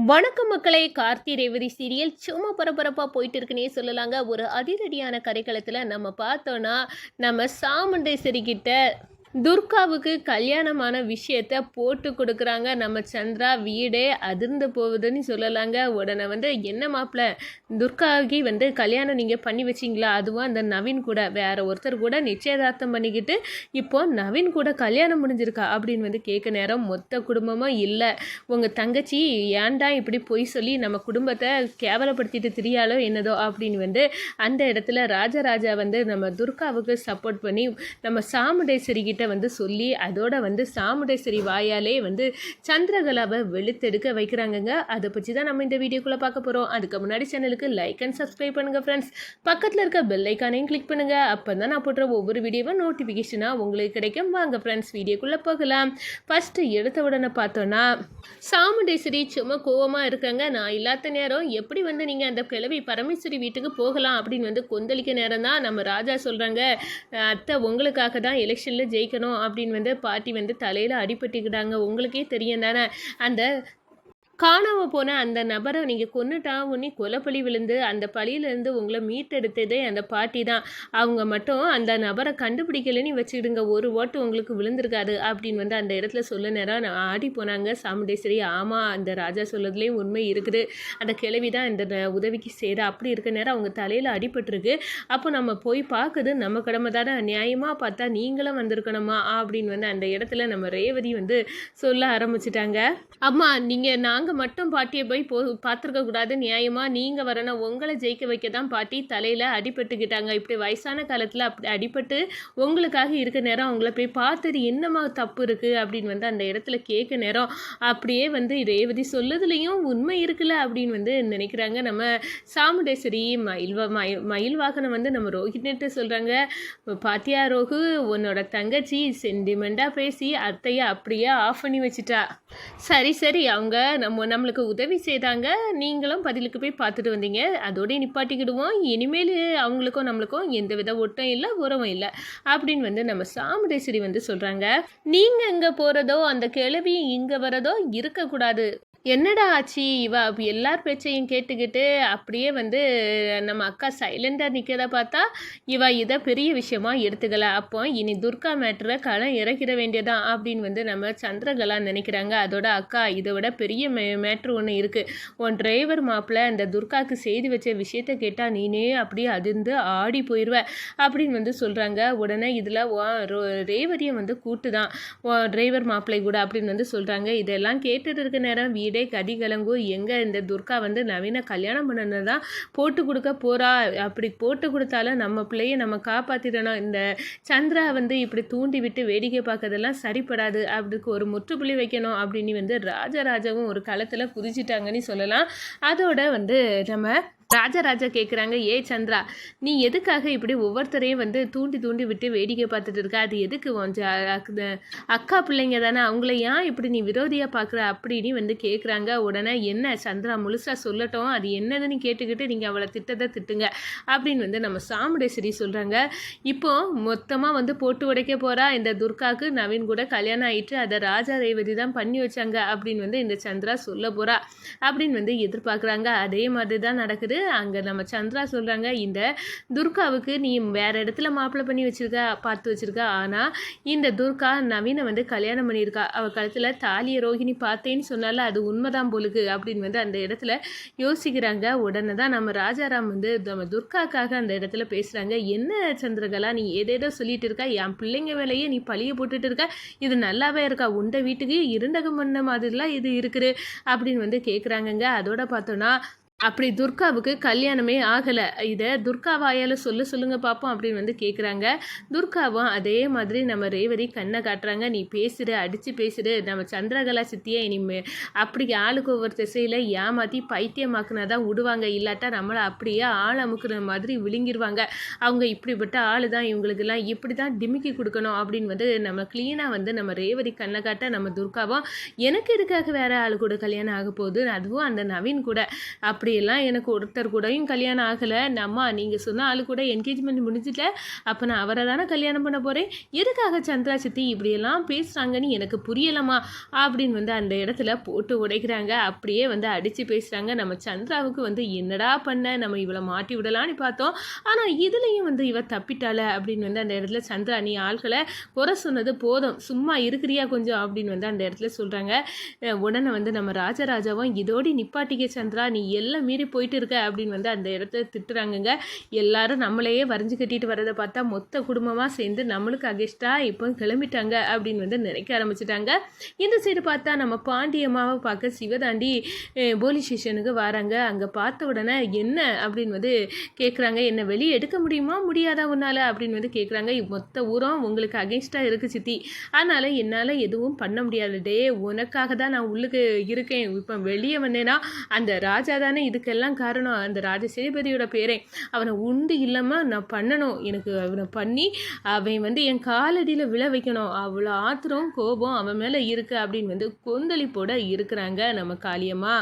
வணக்கம் மக்களே. கார்த்தி ரேவதி சீரியல் சும்மா பரபரப்பாக போயிட்டு இருக்குன்னே சொல்லலாங்க. ஒரு அதிரடியான கரைக்களத்தில் நம்ம பார்த்தோன்னா, நம்ம சாமுண்டேஸ்வரி கிட்ட துர்காவுக்கு கல்யாணமான விஷயத்த போட்டு கொடுக்குறாங்க. நம்ம சந்திரா வீடே அதிர்ந்து போகுதுன்னு சொல்லலாங்க. உடனே என்ன மாப்பிள்ள துர்காவுக்கு கல்யாணம் நீங்கள் பண்ணி வச்சிங்களா? அதுவும் அந்த நவீன் கூட வேற ஒருத்தர் கூட நிச்சயதார்த்தம் பண்ணிக்கிட்டு இப்போ நவீன் கூட கல்யாணம் முடிஞ்சிருக்கா அப்படின்னு கேட்க நேரம் மொத்த குடும்பமாக இல்லை, உங்கள் தங்கச்சி ஏன்டா இப்படி பொய் சொல்லி நம்ம குடும்பத்தை கேவலப்படுத்திட்டு திரியாலோ என்னதோ அப்படின்னு அந்த இடத்துல ராஜராஜா நம்ம துர்காவுக்கு சப்போர்ட் பண்ணி நம்ம சாமுண்டேஸ்வரி கிட்ட சொல்லி அதோட சாமுண்டேஸ்வரி வாயாலே சந்திரகலாவை வெளுத்தெடுக்க வைக்கிறாங்கங்க. அதை பற்றி தான் நம்ம இந்த வீடியோக்குள்ளே பார்க்க போகிறோம். அதுக்கு முன்னாடி சேனலுக்கு லைக் அண்ட் சப்ஸ்கிரைப் பண்ணுங்கள் ஃப்ரெண்ட்ஸ். பக்கத்தில் இருக்க பெல் ஐக்கானையும் கிளிக் பண்ணுங்கள். அப்போ தான் நான் போடுற ஒவ்வொரு வீடியோவும் நோட்டிஃபிகேஷனாக உங்களுக்கு கிடைக்கும். வாங்க ஃப்ரெண்ட்ஸ், வீடியோக்குள்ளே போகலாம். ஃபஸ்ட்டு எடுத்த உடனே பார்த்தோன்னா சாமுண்டேஸ்வரி சும்மா கோவமாக இருக்காங்க. நான் இல்லாத நேரம் எப்படி நீங்கள் அந்த கிழவி பரமேஸ்வரி வீட்டுக்கு போகலாம் அப்படின்னு கொந்தளிக்க நேரம் தான் நம்ம ராஜா சொல்கிறாங்க, அத்தை உங்களுக்காக தான் எலெக்ஷனில் ஜெயிக்கணும் அப்படின்னு பாட்டி தலையில் அடிபட்டுக்கிட்டாங்க. உங்களுக்கே தெரியும் தானே, அந்த காணாமல் போன அந்த நபரை நீங்கள் கொன்னுட்டா உடனே கொலைப்பழி விழுந்து அந்த பழியிலேருந்து உங்களை மீட்டெடுத்ததே அந்த பாட்டி தான். அவங்க மட்டும் அந்த நபரை கண்டுபிடிக்கலன்னு வச்சுக்கிடுங்க, ஒரு ஓட்டு உங்களுக்கு விழுந்திருக்காது அப்படின்னு அந்த இடத்துல சொல்ல நேரம் ஆடி போனாங்க சாமுண்டேஸ்வரி. ஆமாம், அந்த ராஜா சொல்லதுலேயும் உண்மை இருக்குது, அந்த கிழவி தான் இந்த உதவிக்கு செய்கிற அப்படி இருக்க நேரம் அவங்க தலையில் அடிபட்டுருக்கு. அப்போ நம்ம போய் பார்க்குது நம்ம கடமை தானே, நியாயமாக பார்த்தா நீங்களும் வந்திருக்கணுமா அப்படின்னு அந்த இடத்துல நம்ம ரேவதி சொல்ல ஆரம்பிச்சிட்டாங்க. அம்மா நீங்கள் மட்டும் பாட்டியை போய் பார்த்துருக்க கூடாது, நியாயமாக நீங்கள் வரணும், உங்களை ஜெயிக்க வைக்க தான் பாட்டி தலையில் அடிபட்டுக்கிட்டாங்க. இப்படி வயசான காலத்தில் அப்படி அடிபட்டு உங்களுக்காக இருக்க நேரம் அவங்கள போய் பார்த்தது என்னமா தப்பு இருக்குது அப்படின்னு அந்த இடத்துல கேட்க நேரம் அப்படியே ரேவதி சொல்லதுலேயும் உண்மை இருக்குல்ல அப்படின்னு நினைக்கிறாங்க நம்ம சாமுண்டேஸ்வரி. மயில் வாகனம் நம்ம ரோஹிணிட்டு சொல்கிறாங்க, பாத்தியா ரோகு, உன்னோட தங்கச்சி சென்டிமெண்ட்டாக பேசி அத்தையை அப்படியே ஆஃப் பண்ணி வச்சுட்டா. சரி சரி, அவங்க நம்மளுக்கு உதவி செய்தாங்க, நீங்களும் பதிலுக்கு போய் பார்த்துட்டு வந்தீங்க, அதோடய நிப்பாட்டிக்கிடுவோம். இனிமேல் அவங்களுக்கும் நம்மளுக்கும் எந்த வித ஒட்டும் இல்லை, உறவும் இல்லை அப்படின்னு நம்ம சாமுண்டேஸ்வரி சொல்கிறாங்க. நீங்கள் இங்கே போகிறதோ அந்த கிழவி இங்கே வரதோ இருக்கக்கூடாது. என்னடா ஆச்சு இவ எல்லார் பேச்சையும் கேட்டுக்கிட்டு அப்படியே நம்ம அக்கா சைலண்டாக நிற்கிறத பார்த்தா இவ இதை பெரிய விஷயமா எடுத்துக்கல. அப்போ இனி துர்கா மேட்ரை களம் இறக்கிட வேண்டியதான் அப்படின்னு நம்ம சந்திரகலா நினைக்கிறாங்க. அதோட அக்கா, இதை விட பெரிய மேட்ரு ஒன்று இருக்குது. உன் டிரைவர் மாப்பிள்ள அந்த துர்காவுக்கு செய்து வச்ச விஷயத்த கேட்டால் நீனே அப்படியே அதிர்ந்து ஆடி போயிடுவ அப்படின்னு சொல்கிறாங்க. உடனே இதில் ரேவதியை கூட்டு தான் டிரைவர் மாப்பிள்ளை கூட அப்படின்னு சொல்கிறாங்க. இதெல்லாம் கேட்டுட்டு இருக்க நேரம் வீடே கடி கலங்கும். எங்கே இந்த துர்கா நவீன கல்யாணம் பண்ணதான் போட்டு கொடுக்க போகிறா, அப்படி போட்டு கொடுத்தாலும் நம்ம பிள்ளையை நம்ம காப்பாற்றிடணும். இந்த சந்திரா இப்படி தூண்டி விட்டு வேடிக்கை பார்க்கறதெல்லாம் சரிப்படாது, அதுக்கு ஒரு முற்றுப்புள்ளி வைக்கணும் அப்படின்னு ராஜராஜாவும் ஒரு களத்தில் குதிச்சிட்டாங்கன்னு சொல்லலாம். அதோட நம்ம ராஜராஜா கேட்குறாங்க, ஏ சந்திரா, நீ எதுக்காக இப்படி ஒவ்வொருத்தரையும் தூண்டி தூண்டி விட்டு வேடிக்கை பார்த்துட்டு இருக்க? அது எதுக்கு அக்கா பிள்ளைங்க தானே, அவங்கள ஏன் இப்படி நீ விரோதியாக பார்க்குற அப்படின்னு கேட்குறாங்க. உடனே என்ன சந்திரா முழுசாக சொல்லட்டும், அது என்னதுன்னு கேட்டுக்கிட்டு நீங்கள் அவளை திட்டுங்க அப்படின்னு நம்ம சாமுண்டேஸ்வரி சொல்கிறாங்க. இப்போ மொத்தமாக போட்டு உடைக்க போகிறா இந்த துர்காவுக்கு நவீன் கூட கல்யாணம் ஆகிட்டு அதை ராஜா ரேவதி தான் பண்ணி வச்சாங்க அப்படின்னு இந்த சந்திரா சொல்ல போகிறா அப்படின்னு எதிர்பார்க்குறாங்க. அதே மாதிரி தான் நடக்குது. அங்கே நம்ம சந்திரா சொல்கிறாங்க, இந்த துர்காவுக்கு நீ வேற இடத்துல மாப்பிள்ளை பண்ணி பார்த்து வச்சிருக்கா, ஆனால் இந்த துர்கா நவீனை கல்யாணம் பண்ணியிருக்கா, அவள் கழுத்தில் தாலியை ரோஹிணி பார்த்தேன்னு சொன்னால அது உண்மைதான் போலுக்கு அப்படின்னு அந்த இடத்துல யோசிக்கிறாங்க. உடனே தான் நம்ம ராஜாராம் நம்ம துர்காக்காக அந்த இடத்துல பேசுகிறாங்க. என்ன சந்திரகலா, நீ ஏதேதோ சொல்லிட்டு இருக்கா, என் பிள்ளைங்க வேலையே நீ பழிய போட்டுட்டு இருக்கா, இது நல்லாவே இருக்கா, உண்ட வீட்டுக்கு இருண்டகம் பண்ண மாதிரிலாம் இது இருக்குது அப்படின்னு கேட்குறாங்கங்க. அதோட பார்த்தோன்னா அப்படி துர்காவுக்கு கல்யாணமே ஆகலை, இதை துர்கா வாயால் சொல்லுங்க பார்ப்போம் அப்படின்னு கேட்குறாங்க. துர்காவும் அதே மாதிரி நம்ம ரேவதி கண்ணை காட்டுறாங்க, நீ பேசுகிற அடித்து பேசுகிற, நம்ம சந்திரகலா சித்தியை இனிமே அப்படி ஆளுக்கு ஒவ்வொரு திசையில் ஏமாற்றி பைத்தியமாக்குனா தான் விடுவாங்க, இல்லாட்டா நம்மளை அப்படியே ஆள் அமுக்குற மாதிரி விழுங்கிடுவாங்க. அவங்க இப்படிப்பட்ட ஆள் தான், இவங்களுக்கெல்லாம் இப்படி தான் டிமிக்கி கொடுக்கணும் அப்படின்னு நம்ம க்ளீனாக நம்ம ரேவதி கண்ணை காட்ட நம்ம துர்காவும் எனக்கு இதுக்காக வேறு ஆள் கூட கல்யாணம் ஆக போகுது, அதுவும் அந்த நவீன் கூட அப்படி அப்படியெல்லாம் எனக்கு ஒருத்தர் கூடயும் கல்யாணம் ஆகலை. அம்மா நீங்கள் சொன்ன ஆளு கூட என்கேஜ்மெண்ட் முடிஞ்சிட்ட, அப்போ நான் அவரை தானே கல்யாணம் பண்ண போகிறேன். எதுக்காக சந்திரா சித்தி இப்படியெல்லாம் பேசுகிறாங்கன்னு எனக்கு புரியலம்மா அப்படின்னு வந்து அந்த இடத்துல போட்டு உடைக்கிறாங்க. அப்படியே வந்து அடித்து பேசுகிறாங்க. நம்ம சந்திராவுக்கு வந்து என்னடா பண்ண, நம்ம இவளை மாட்டி விடலான்னு பார்த்தோம், ஆனால் இதுலேயும் வந்து இவ தப்பிட்டால அப்படின்னு வந்து அந்த இடத்துல சந்திரா நீ ஆள்களை குறை சொன்னது போதும், சும்மா இருக்கிறியா கொஞ்சம் அப்படின்னு வந்து அந்த இடத்துல சொல்கிறாங்க. உடனே வந்து நம்ம ராஜராஜாவும் இதோடி நிப்பாட்டிக்க சந்திரா, நீ எல்லாம் மீறி போயிட்டு இருக்க அப்படின்னு வந்து அந்த இடத்துல திட்டுறாங்கங்க. எல்லாரும் நம்மளையே வரைஞ்சி கட்டிட்டு வரதை பார்த்தா மொத்த குடும்பமாக சேர்ந்து நம்மளுக்கு அகெஸ்டாக இப்போ கிளம்பிட்டாங்க அப்படின்னு வந்து நினைக்க ஆரம்பிச்சிட்டாங்க. இந்த சைடு பார்த்தா நம்ம பாண்டியம்மாவை பார்க்க சிவதாண்டி போலீஸ் ஸ்டேஷனுக்கு வராங்க. அங்கே பார்த்த உடனே என்ன அப்படின்னு வந்து கேட்குறாங்க. என்ன வெளியே எடுக்க முடியுமா முடியாதா உன்னால் அப்படின்னு வந்து கேட்குறாங்க. மொத்த ஊரும் உங்களுக்கு அகென்ஸ்டாக இருக்குது சித்தி, அதனால் என்னால் எதுவும் பண்ண முடியாது. டே உனக்காக தான் நான் உள்ளுக்கு இருக்கேன், இப்போ வெளியே வந்தேன்னா அந்த ராஜா தானே இதுக்கெல்லாம் காரணம், அந்த ராஜசேபதியோட பேரே, அவனை உண்டு இல்லாமல் நான் பண்ணணும், எனக்கு அவனை பண்ணி அவன் வந்து என் காலடியில் விழ வைக்கணும், அவ்வளோ ஆத்திரம் கோபம் அவன் மேலே இருக்குது அப்படின்னு வந்து கொந்தளிப்போட இருக்கிறாங்க நம்ம காளியம்மா.